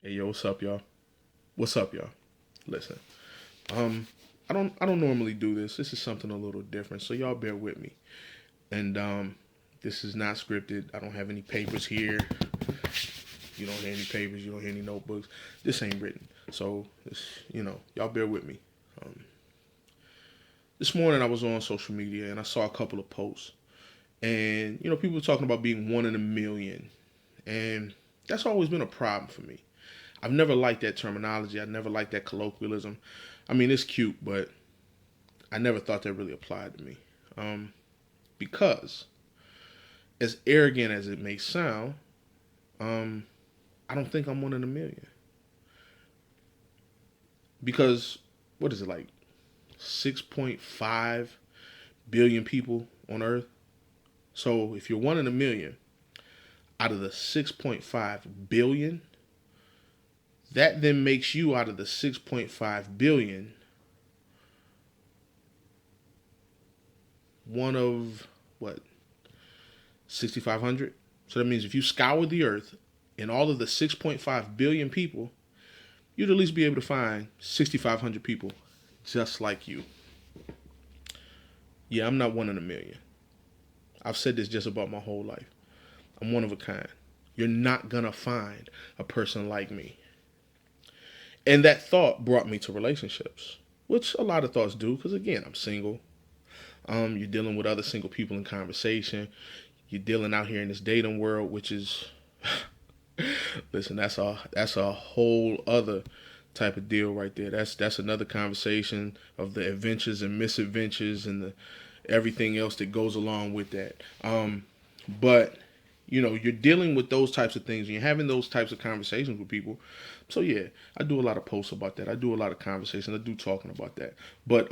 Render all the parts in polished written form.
Hey yo, what's up, y'all? What's up, y'all? Listen, um, I don't normally do this. This is something a little different, so y'all bear with me. And this is not scripted. I don't have any papers here. You don't hear any papers. You don't hear any notebooks. This ain't written. So y'all bear with me. Um, this morning I was on social media and I saw a couple of posts, and people were talking about being one in a million, and that's always been a problem for me. I've never liked that terminology. I never liked that colloquialism. I mean, it's cute, but I never thought that really applied to me. Um, because, as arrogant as it may sound, um, I don't think I'm one in a million. Because, what is it, like 6.5 billion people on Earth? So, if you're one in a million, out of the 6.5 billion, that then makes you, out of the 6.5 billion, one of what, 6,500? So that means if you scour the earth and all of the 6.5 billion people, you'd at least be able to find 6,500 people just like you. Yeah, I'm not one in a million. I've said this just about my whole life. I'm one of a kind. You're not gonna find a person like me. And that thought brought me to relationships, which a lot of thoughts do, because again, I'm single. You're dealing with other single people in conversation. You're dealing out here in this dating world, which is listen, that's a whole other type of deal right there. That's another conversation of the adventures and misadventures and the everything else that goes along with that. But you're dealing with those types of things and you're having those types of conversations with people. So yeah, I do a lot of posts about that. I do a lot of conversations. I do talking about that. But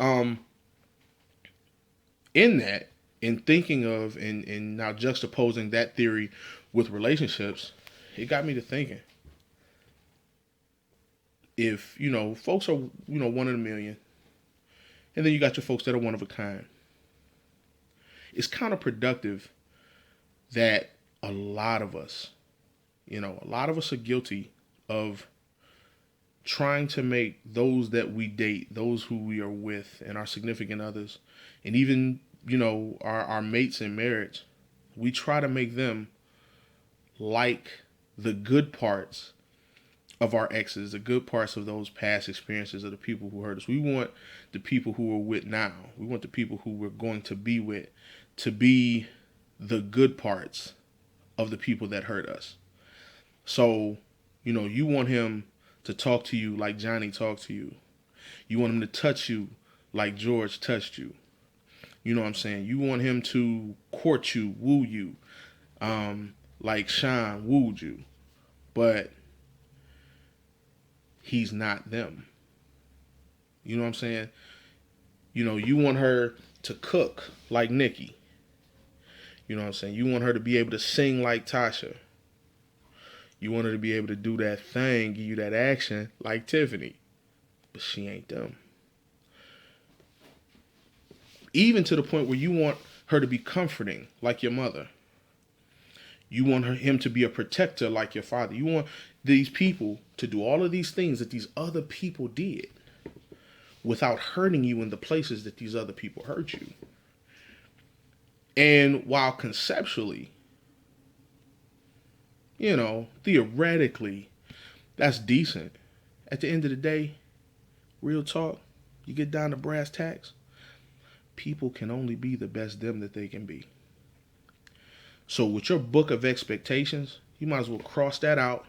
in that, in thinking of and now juxtaposing that theory with relationships, it got me to thinking, if folks are one in a million, and then you got your folks that are one of a kind, it's counterproductive that a lot of us are guilty of trying to make those that we date, those who we are with, and our significant others, and even our mates in marriage, we try to make them like the good parts of our exes, the good parts of those past experiences of the people who hurt us. We want the people who we're with now, we want the people who we're going to be with, to be the good parts of the people that hurt us. So, you want him to talk to you like Johnny talked to you. You want him to touch you like George touched you. You know what I'm saying? You want him to court you, woo you, like Sean wooed you. But he's not them. You know what I'm saying? You want her to cook like Nikki. You know what I'm saying? You want her to be able to sing like Tasha. You want her to be able to do that thing, give you that action like Tiffany. But she ain't them. Even to the point where you want her to be comforting like your mother. You want him to be a protector like your father. You want these people to do all of these things that these other people did without hurting you in the places that these other people hurt you. And while conceptually, theoretically, that's decent. At the end of the day, real talk, you get down to brass tacks, people can only be the best them that they can be. So with your book of expectations, you might as well cross that out.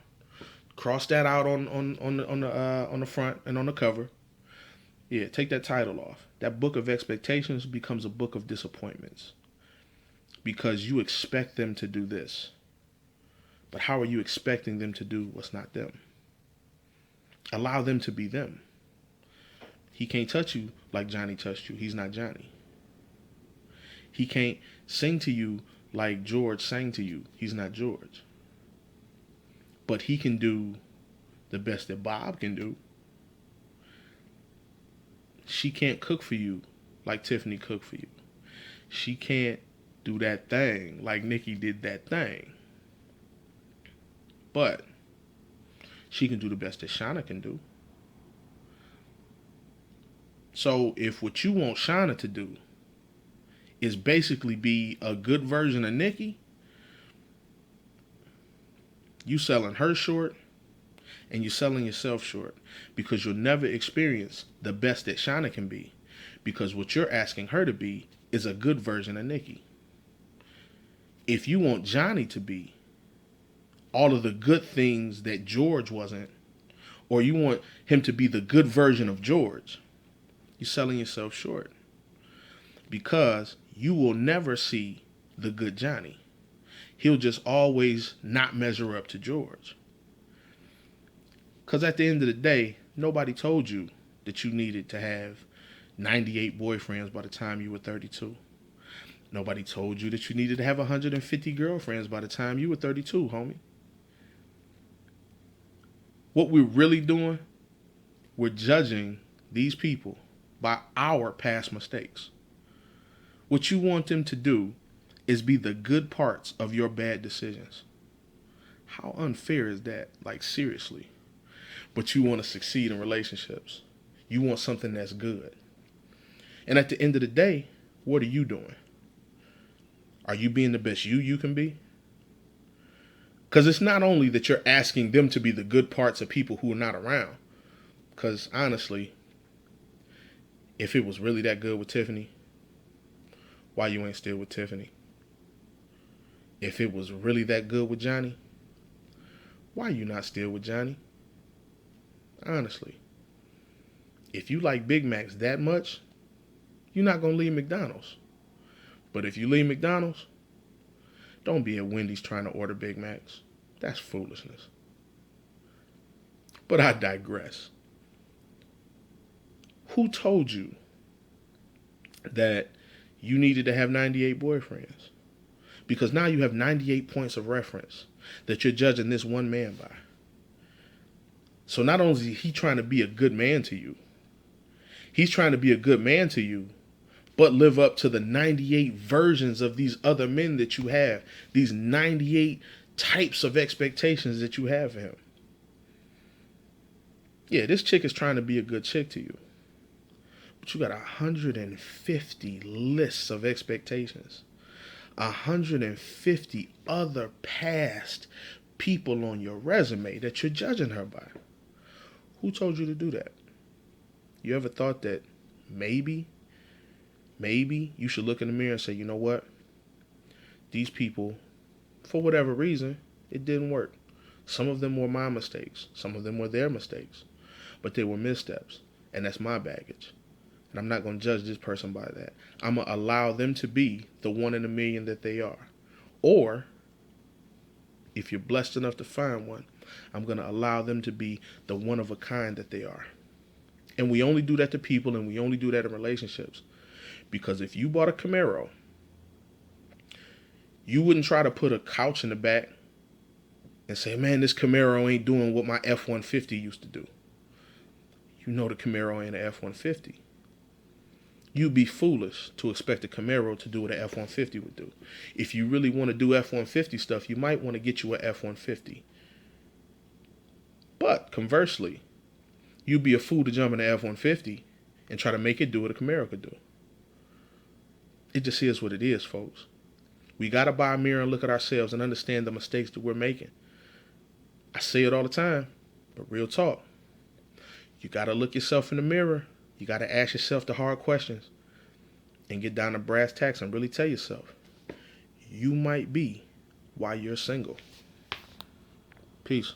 Cross that out on the front and on the cover. Yeah, take that title off. That book of expectations becomes a book of disappointments. Because you expect them to do this. But how are you expecting them to do what's not them? Allow them to be them. He can't touch you like Johnny touched you. He's not Johnny. He can't sing to you like George sang to you. He's not George. But he can do the best that Bob can do. She can't cook for you like Tiffany cooked for you. She can't do that thing like Nikki did that thing. But she can do the best that Shauna can do. So if what you want Shauna to do is basically be a good version of Nikki, you selling her short and you're selling yourself short, because you'll never experience the best that Shauna can be, because what you're asking her to be is a good version of Nikki. If you want Johnny to be all of the good things that George wasn't, or you want him to be the good version of George, you're selling yourself short, because you will never see the good Johnny. He'll just always not measure up to George. Because at the end of the day, nobody told you that you needed to have 98 boyfriends by the time you were 32. Nobody told you that you needed to have 150 girlfriends by the time you were 32, homie. What we're really doing, we're judging these people by our past mistakes. What you want them to do is be the good parts of your bad decisions. How unfair is that? Like, seriously. But you want to succeed in relationships. You want something that's good. And at the end of the day, what are you doing? Are you being the best you can be? Because it's not only that you're asking them to be the good parts of people who are not around. Because honestly, if it was really that good with Tiffany, why you ain't still with Tiffany? If it was really that good with Johnny, why you not still with Johnny? Honestly. If you like Big Macs that much, you're not going to leave McDonald's. But if you leave McDonald's, don't be at Wendy's trying to order Big Macs. That's foolishness. But I digress. Who told you that you needed to have 98 boyfriends? Because now you have 98 points of reference that you're judging this one man by. So not only is he trying to be a good man to you, he's trying to be a good man to you, but live up to the 98 versions of these other men that you have, these 98 types of expectations that you have for him. Yeah, this chick is trying to be a good chick to you, but you got 150 lists of expectations, 150 other past people on your resume that you're judging her by. Who told you to do that? You ever thought that maybe you should look in the mirror and say, you know what? These people, for whatever reason, it didn't work. Some of them were my mistakes. Some of them were their mistakes. But they were missteps. And that's my baggage. And I'm not going to judge this person by that. I'm going to allow them to be the one in a million that they are. Or, if you're blessed enough to find one, I'm going to allow them to be the one of a kind that they are. And we only do that to people, and we only do that in relationships. Because if you bought a Camaro, you wouldn't try to put a couch in the back and say, man, this Camaro ain't doing what my F-150 used to do. You know the Camaro ain't an F-150. You'd be foolish to expect a Camaro to do what an F-150 would do. If you really want to do F-150 stuff, you might want to get you an F-150. But conversely, you'd be a fool to jump in an F-150 and try to make it do what a Camaro could do. It just is what it is, folks. We got to buy a mirror and look at ourselves and understand the mistakes that we're making. I say it all the time, but real talk. You got to look yourself in the mirror. You got to ask yourself the hard questions and get down to brass tacks and really tell yourself, you might be why you're single. Peace.